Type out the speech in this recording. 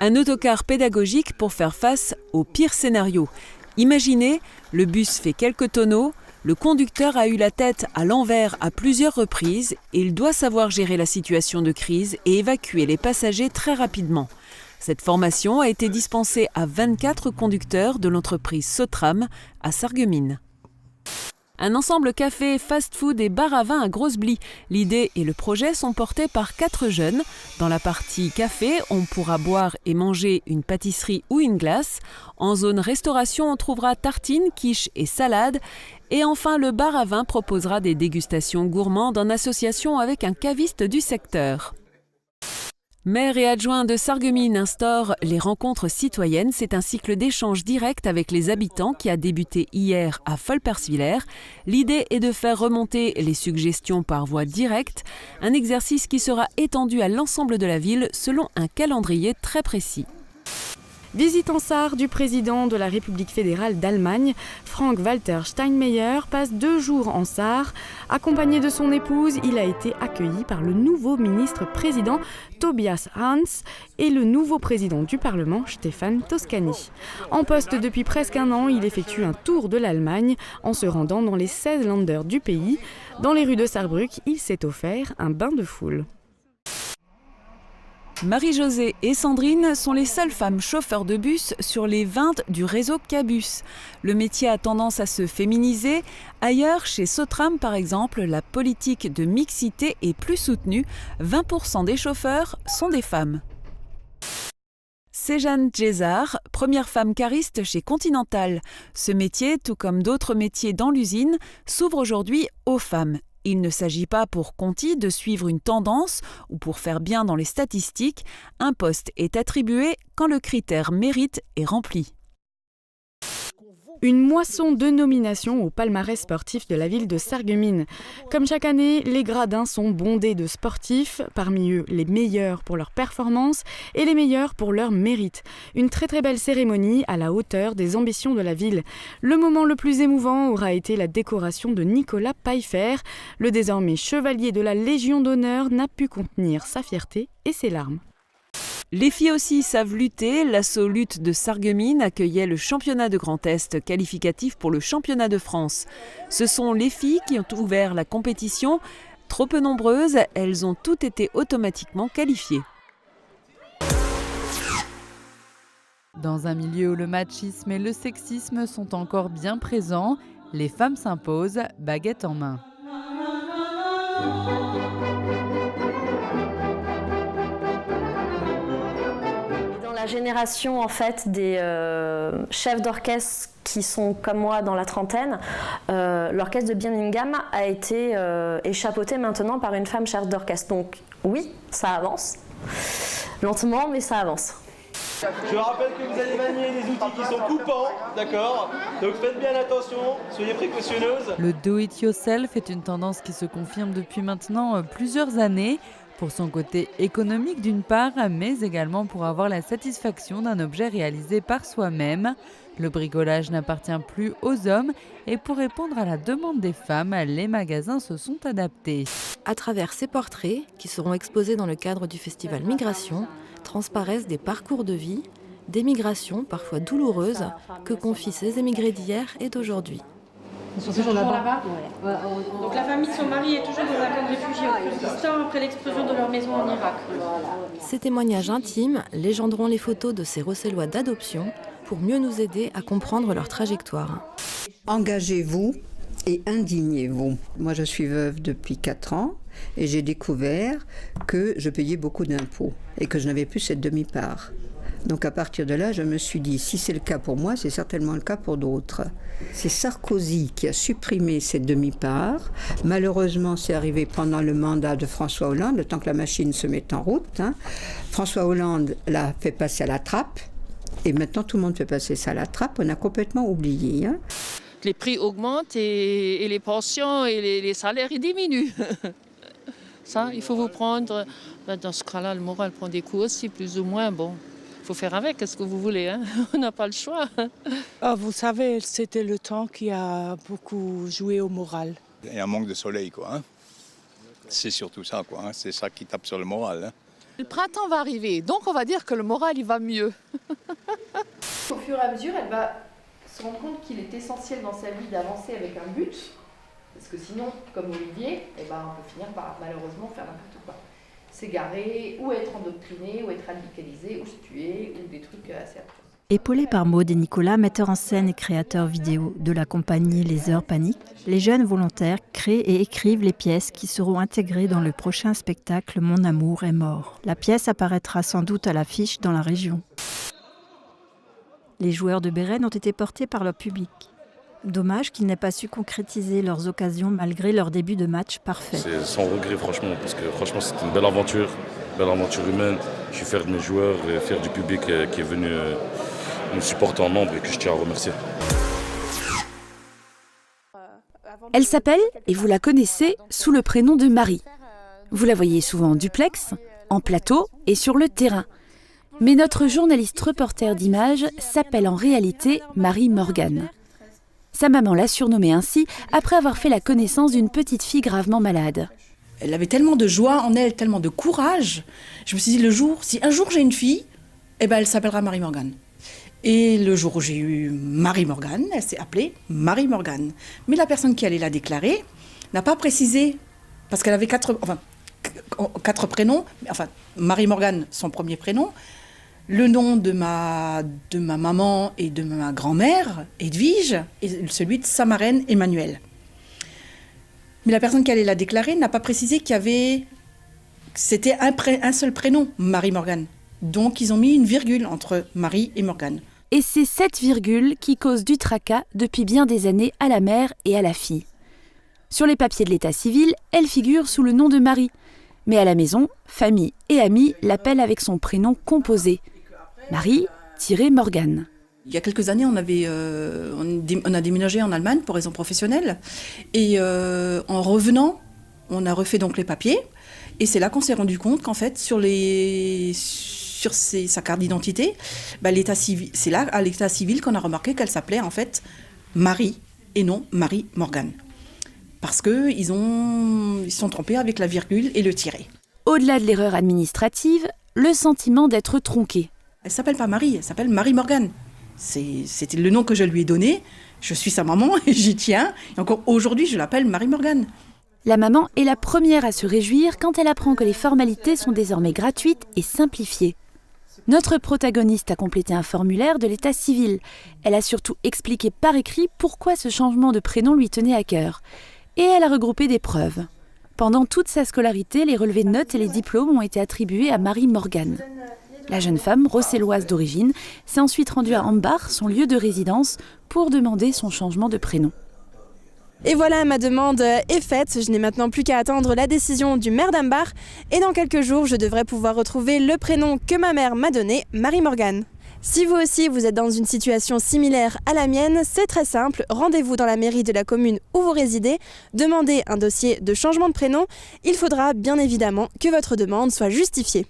Un autocar pédagogique pour faire face au pire scénario. Imaginez, le bus fait quelques tonneaux, le conducteur a eu la tête à l'envers à plusieurs reprises et il doit savoir gérer la situation de crise et évacuer les passagers très rapidement. Cette formation a été dispensée à 24 conducteurs de l'entreprise Sotram à Sarreguemines. Un ensemble café, fast-food et bar à vin à Grosse-Blie. L'idée et le projet sont portés par 4 jeunes. Dans la partie café, on pourra boire et manger une pâtisserie ou une glace. En zone restauration, on trouvera tartines, quiches et salades. Et enfin, le bar à vin proposera des dégustations gourmandes en association avec un caviste du secteur. Maire et adjoint de Sarreguemines instaure les rencontres citoyennes. C'est un cycle d'échanges directs avec les habitants qui a débuté hier à Volperswiller. L'idée est de faire remonter les suggestions par voie directe, un exercice qui sera étendu à l'ensemble de la ville selon un calendrier très précis. Visite en Sarre du président de la République fédérale d'Allemagne, Frank-Walter Steinmeier, passe 2 jours en Sarre. Accompagné de son épouse, il a été accueilli par le nouveau ministre-président Tobias Hans et le nouveau président du Parlement, Stefan Toscani. En poste depuis presque un an, il effectue un tour de l'Allemagne en se rendant dans les 16 Länder du pays. Dans les rues de Saarbrück, il s'est offert un bain de foule. Marie-Josée et Sandrine sont les seules femmes chauffeurs de bus sur les 20 du réseau Cabus. Le métier a tendance à se féminiser. Ailleurs, chez Sotram par exemple, la politique de mixité est plus soutenue. 20% des chauffeurs sont des femmes. Sejan Djezar, première femme cariste chez Continental. Ce métier, tout comme d'autres métiers dans l'usine, s'ouvre aujourd'hui aux femmes. Il ne s'agit pas pour Conti de suivre une tendance ou pour faire bien dans les statistiques. Un poste est attribué quand le critère mérite est rempli. Une moisson de nominations au palmarès sportif de la ville de Sarreguemines. Comme chaque année, les gradins sont bondés de sportifs, parmi eux les meilleurs pour leur performance et les meilleurs pour leur mérite. Une très très belle cérémonie à la hauteur des ambitions de la ville. Le moment le plus émouvant aura été la décoration de Nicolas Pfeiffer. Le désormais chevalier de la Légion d'honneur n'a pu contenir sa fierté et ses larmes. Les filles aussi savent lutter. L'assaut Lutte de Sarreguemines accueillait le championnat de Grand Est qualificatif pour le championnat de France. Ce sont les filles qui ont ouvert la compétition. Trop peu nombreuses, elles ont toutes été automatiquement qualifiées. Dans un milieu où le machisme et le sexisme sont encore bien présents, les femmes s'imposent, baguette en main. La génération en fait des chefs d'orchestre qui sont comme moi dans la trentaine, l'orchestre de Birmingham a été échapeauté maintenant par une femme chef d'orchestre. Donc oui, ça avance, lentement mais ça avance. Je rappelle que vous allez manier des outils qui sont coupants, d'accord? Donc faites bien attention, soyez précautionneuses. Le do-it-yourself est une tendance qui se confirme depuis maintenant plusieurs années. Pour son côté économique d'une part, mais également pour avoir la satisfaction d'un objet réalisé par soi-même. Le bricolage n'appartient plus aux hommes et pour répondre à la demande des femmes, les magasins se sont adaptés. À travers ces portraits, qui seront exposés dans le cadre du festival Migration, transparaissent des parcours de vie, des migrations parfois douloureuses que confient ces émigrés d'hier et d'aujourd'hui. Là-bas. Ouais. Donc la famille de son mari est toujours dans un camp de réfugiés au Kurdistan après l'explosion de leur maison en Irak. Ces témoignages intimes légenderont les photos de ces Rossellois d'adoption pour mieux nous aider à comprendre leur trajectoire. Engagez-vous et indignez-vous. Moi, je suis veuve depuis 4 ans et j'ai découvert que je payais beaucoup d'impôts et que je n'avais plus cette demi-part. Donc à partir de là, je me suis dit, si c'est le cas pour moi, c'est certainement le cas pour d'autres. C'est Sarkozy qui a supprimé cette demi-part. Malheureusement, c'est arrivé pendant le mandat de François Hollande, le temps que la machine se mette en route. François Hollande l'a fait passer à la trappe. Et maintenant, tout le monde fait passer ça à la trappe. On a complètement oublié. Les prix augmentent et les pensions et les salaires ils diminuent. Ça, il faut vous prendre... Dans ce cas-là, le moral prend des coups aussi, plus ou moins. Bon, il faut faire avec, qu'est-ce que vous voulez, on n'a pas le choix. Oh, vous savez, c'était le temps qui a beaucoup joué au moral. Il y a un manque de soleil, quoi. C'est surtout ça, quoi. C'est ça qui tape sur le moral. Le printemps va arriver, donc on va dire que le moral il va mieux. Au fur et à mesure, elle va se rendre compte qu'il est essentiel dans sa vie d'avancer avec un but, parce que sinon, comme Olivier, on peut finir par malheureusement faire n'importe quoi. S'égarer, ou être endoctriné, ou être radicalisé, ou se tuer, ou des trucs assez atroces. Épaulés par Maud et Nicolas, metteurs en scène et créateurs vidéo de la compagnie Les Heures Paniques, les jeunes volontaires créent et écrivent les pièces qui seront intégrées dans le prochain spectacle Mon amour est mort. La pièce apparaîtra sans doute à l'affiche dans la région. Les joueurs de Bérennes ont été portés par leur public. Dommage qu'ils n'aient pas su concrétiser leurs occasions malgré leur début de match parfait. C'est sans regret franchement, parce que franchement c'était une belle aventure humaine. Je suis fier de mes joueurs et fier du public qui est venu nous supporter en nombre et que je tiens à remercier. Elle s'appelle, et vous la connaissez, sous le prénom de Marie. Vous la voyez souvent en duplex, en plateau et sur le terrain. Mais notre journaliste reporter d'images s'appelle en réalité Marie Morgan. Sa maman l'a surnommée ainsi après avoir fait la connaissance d'une petite fille gravement malade. Elle avait tellement de joie en elle, tellement de courage. Je me suis dit, si un jour j'ai une fille, elle s'appellera Marie Morgan. Et le jour où j'ai eu Marie Morgan, elle s'est appelée Marie Morgan. Mais la personne qui allait la déclarer n'a pas précisé, parce qu'elle avait quatre prénoms, Marie Morgan, son premier prénom, le nom de ma maman et de ma grand-mère, Edwige, et celui de sa marraine, Emmanuelle. Mais la personne qui allait la déclarer n'a pas précisé c'était un seul prénom, Marie Morgan. Donc ils ont mis une virgule entre Marie et Morgan. Et c'est cette virgule qui cause du tracas depuis bien des années à la mère et à la fille. Sur les papiers de l'état civil, elle figure sous le nom de Marie. Mais à la maison, famille et amis l'appellent avec son prénom composé. Marie-Morgan. Il y a quelques années, on a déménagé en Allemagne pour raisons professionnelles. Et en revenant, on a refait donc les papiers. Et c'est là qu'on s'est rendu compte qu'en fait, sur sa carte d'identité, c'est là, à l'état civil, qu'on a remarqué qu'elle s'appelait en fait Marie et non Marie Morgan. Parce qu'ils sont trompés avec la virgule et le tiret. Au-delà de l'erreur administrative, le sentiment d'être tronqué. Elle ne s'appelle pas Marie, elle s'appelle Marie Morgan. C'était le nom que je lui ai donné. Je suis sa maman et j'y tiens. Et encore aujourd'hui, je l'appelle Marie Morgan. La maman est la première à se réjouir quand elle apprend que les formalités sont désormais gratuites et simplifiées. Notre protagoniste a complété un formulaire de l'état civil. Elle a surtout expliqué par écrit pourquoi ce changement de prénom lui tenait à cœur. Et elle a regroupé des preuves. Pendant toute sa scolarité, les relevés de notes et les diplômes ont été attribués à Marie Morgan. La jeune femme, rosselloise d'origine, s'est ensuite rendue à Ambach, son lieu de résidence, pour demander son changement de prénom. Et voilà, ma demande est faite. Je n'ai maintenant plus qu'à attendre la décision du maire d'Ambach. Et dans quelques jours, je devrais pouvoir retrouver le prénom que ma mère m'a donné, Marie Morgan. Si vous aussi, vous êtes dans une situation similaire à la mienne, c'est très simple. Rendez-vous dans la mairie de la commune où vous résidez, demandez un dossier de changement de prénom. Il faudra bien évidemment que votre demande soit justifiée.